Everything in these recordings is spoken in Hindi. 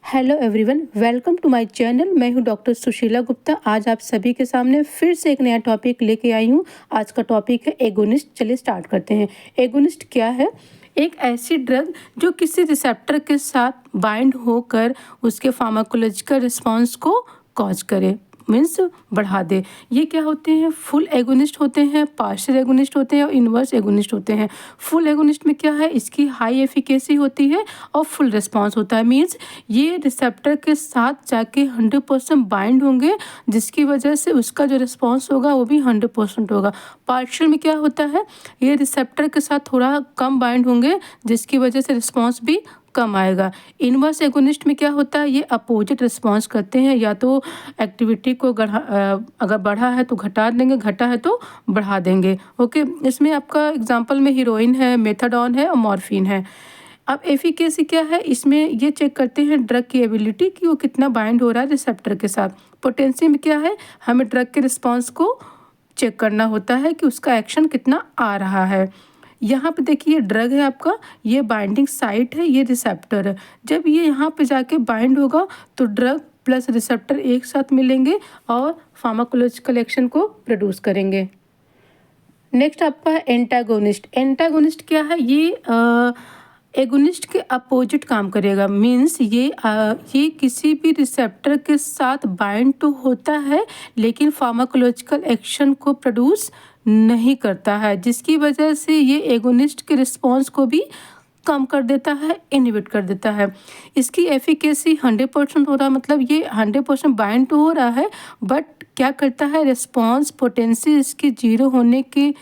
Hello everyone, welcome to my channel. मैं हूं डॉक्टर सुशीला गुप्ता। आज आप सभी के सामने फिर से एक नया टॉपिक लेके आई हूं। आज का टॉपिक है एगोनिस्ट। चलिए स्टार्ट करते हैं। एगोनिस्ट क्या है? एक ऐसी ड्रग जो किसी रिसेप्टर के साथ बाइंड होकर उसके फार्माकोलॉजिकल रिस्पॉन्स को कॉज करे, मीन्स बढ़ा दे। ये क्या होते हैं? फुल एगोनिस्ट होते हैं, पार्शियल एगोनिस्ट होते हैं और इन्वर्स एगोनिस्ट होते हैं। फुल एगोनिस्ट में क्या है? इसकी हाई एफिकेसी होती है और फुल रिस्पॉन्स होता है। मीन्स ये रिसेप्टर के साथ जाके 100% बाइंड होंगे, जिसकी वजह से उसका जो रिस्पॉन्स होगा वो भी 100% होगा। पार्शियल में क्या होता है? ये रिसेप्टर के साथ थोड़ा कम बाइंड होंगे, जिसकी वजह से रिस्पॉन्स भी कम आएगा। इनवर्स एगोनिस्ट में क्या होता है? ये अपोजिट रिस्पॉन्स करते हैं, या तो एक्टिविटी को अगर बढ़ा है तो घटा देंगे, घटा है तो बढ़ा देंगे। ओके, इसमें आपका एग्जांपल में हीरोइन है, मेथाडोन है और मॉर्फिन है। अब एफिकेसी क्या है? इसमें ये चेक करते हैं ड्रग की एबिलिटी कि वो कितना बाइंड हो रहा है रिसेप्टर के साथ। पोटेंसी में क्या है? हमें ड्रग के रिस्पॉन्स को चेक करना होता है कि उसका एक्शन कितना आ रहा है। यहाँ पे देखिए, ये ड्रग है आपका, ये बाइंडिंग साइट है, ये रिसेप्टर है। जब ये यहाँ पे जाके बाइंड होगा तो ड्रग प्लस रिसेप्टर एक साथ मिलेंगे और फार्माकोलॉजिकल एक्शन को प्रोड्यूस करेंगे। नेक्स्ट आपका है एंटागोनिस्ट। एंटागोनिस्ट क्या है? ये एगोनिस्ट के अपोजिट काम करेगा। मीन्स ये किसी भी रिसेप्टर के साथ बाइंड तो होता है, लेकिन फार्माकोलॉजिकल एक्शन को प्रोड्यूस नहीं करता है, जिसकी वजह से ये एगोनिस्ट के रिस्पॉन्स को भी कम कर देता है, इनहिबिट कर देता है। इसकी एफिकेसी 100% हो रहा है, मतलब ये 100% बाइंड तो हो रहा है, बट क्या करता है? रिस्पॉन्स पोटेंसी इसकी 0 होने की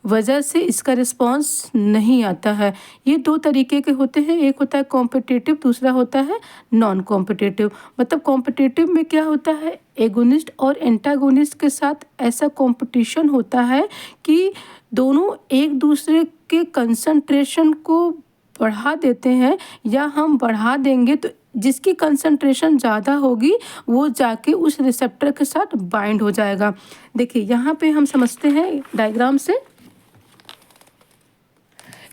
वजह से इसका रिस्पॉन्स नहीं आता है। ये दो तरीके के होते हैं, एक होता है कॉम्पिटिटिव, दूसरा होता है नॉन कॉम्पिटिटिव। मतलब कॉम्पिटिटिव में क्या होता है? एगोनिस्ट और एंटागोनिस्ट के साथ ऐसा कंपटीशन होता है कि दोनों एक दूसरे के कंसंट्रेशन को बढ़ा देते हैं, या हम बढ़ा देंगे तो जिसकी कंसंट्रेशन ज़्यादा होगी वो जाके उस रिसेप्टर के साथ बाइंड हो जाएगा। देखिए यहाँ पे हम समझते हैं डायग्राम से।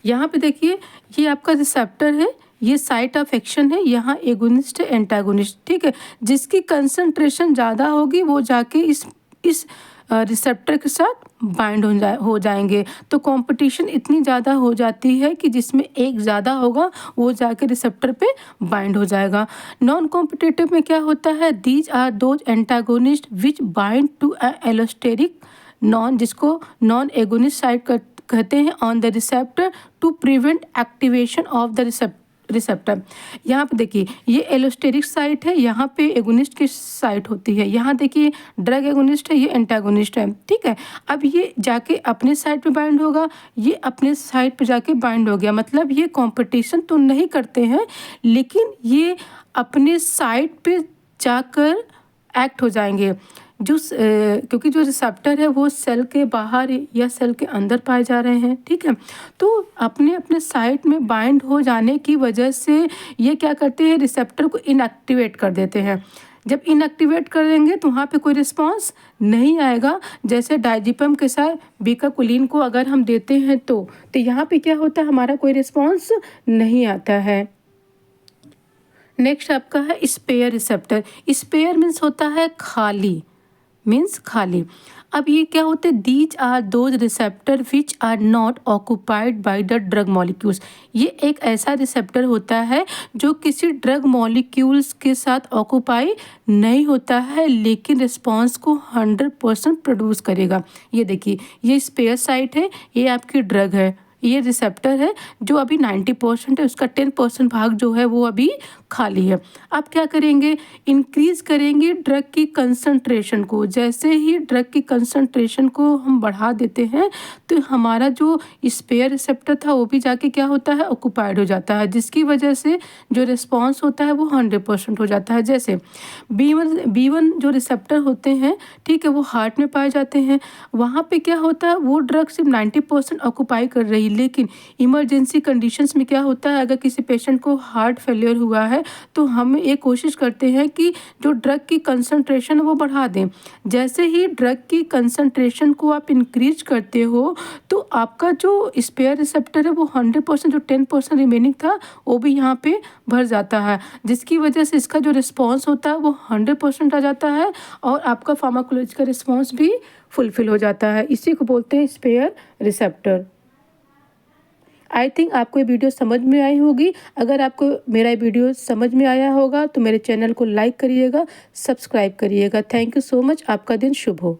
यहाँ पे देखिए, ये आपका रिसेप्टर है, ये साइट ऑफ एक्शन है, यहाँ एगोनिस्ट है, एंटागोनिस्ट, ठीक है। जिसकी कंसंट्रेशन ज़्यादा होगी वो जाके इस रिसेप्टर के साथ बाइंड हो जाएंगे। तो कंपटीशन इतनी ज़्यादा हो जाती है कि जिसमें एक ज़्यादा होगा वो जाके रिसेप्टर पे बाइंड हो जाएगा। नॉन कॉम्पिटिटिव में क्या होता है? These are those antagonist which bind to a allosteric non, जिसको नॉन एगोनिस्ट साइट कहते हैं, on the receptor to prevent activation of the receptor. यहाँ पे देखिए, ये एलोस्टेरिक साइट है, यहाँ पे एगोनिस्ट की साइट होती है। यहाँ देखिए ड्रग एगोनिस्ट है, ये एंटागोनिस्ट है, ठीक है। अब ये जाके अपने साइड पे बाइंड होगा, ये अपने साइड पे जाके बाइंड हो गया। मतलब ये कंपटीशन तो नहीं करते हैं, लेकिन ये अपने साइड पे जाकर एक्ट हो जाएंगे। क्योंकि जो रिसेप्टर है वो सेल के बाहर या सेल के अंदर पाए जा रहे हैं, ठीक है। तो अपने अपने साइट में बाइंड हो जाने की वजह से ये क्या करते हैं? रिसेप्टर को इनएक्टिवेट कर देते हैं। जब इनएक्टिवेट कर देंगे तो वहाँ पे कोई रिस्पांस नहीं आएगा। जैसे डायजिपम के साथ बीकाकुलिन को अगर हम देते हैं तो यहाँ पे क्या होता है? हमारा कोई रिस्पॉन्स नहीं आता है। नेक्स्ट आपका है स्पेयर रिसेप्टर। स्पेयर मीन्स होता है खाली, मीन्स खाली। अब ये क्या होते हैं? These are those receptor which are not occupied by the drug molecules. ये एक ऐसा रिसेप्टर होता है जो किसी ड्रग मॉलिक्यूल्स के साथ ऑक्यूपाई नहीं होता है, लेकिन रिस्पॉन्स को 100% प्रोड्यूस करेगा। ये देखिए, ये स्पेयर साइट है, ये आपकी ड्रग है, ये रिसेप्टर है जो अभी 90% है, उसका 10% भाग जो है वो अभी खाली है। अब क्या करेंगे? इंक्रीज करेंगे ड्रग की कंसंट्रेशन को। जैसे ही ड्रग की कंसंट्रेशन को हम बढ़ा देते हैं तो हमारा जो स्पेयर रिसेप्टर था वो भी जाके क्या होता है? ऑक्यूपाइड हो जाता है, जिसकी वजह से जो रिस्पॉन्स होता है वो 100% हो जाता है। जैसे B1 जो रिसेप्टर होते हैं, ठीक है, वो हार्ट में पाए जाते हैं। वहाँ पे क्या होता है? वो ड्रग सिर्फ 90% ऑक्यूपाई कर रही, लेकिन इमरजेंसी कंडीशंस में क्या होता है? अगर किसी पेशेंट को हार्ट फेलियर हुआ है है तो हम ये कोशिश करते हैं कि जो ड्रग की कंसंट्रेशन है वो बढ़ा दें। जैसे ही ड्रग की कंसंट्रेशन को आप इंक्रीज करते हो तो आपका जो स्पेयर रिसेप्टर है वो 100%, जो 10% रिमेनिंग था वो भी यहाँ पे भर जाता है, जिसकी वजह से इसका जो रिस्पॉन्स होता है वो 100% आ जाता है और आपका फार्माकोलॉजिकल रिस्पॉन्स भी फुलफिल हो जाता है। इसी को बोलते हैं स्पेयर रिसेप्टर। आई थिंक आपको ये वीडियो समझ में आई होगी। अगर आपको मेरा ये वीडियो समझ में आया होगा तो मेरे चैनल को लाइक करिएगा, सब्सक्राइब करिएगा। Thank you so much. आपका दिन शुभ हो।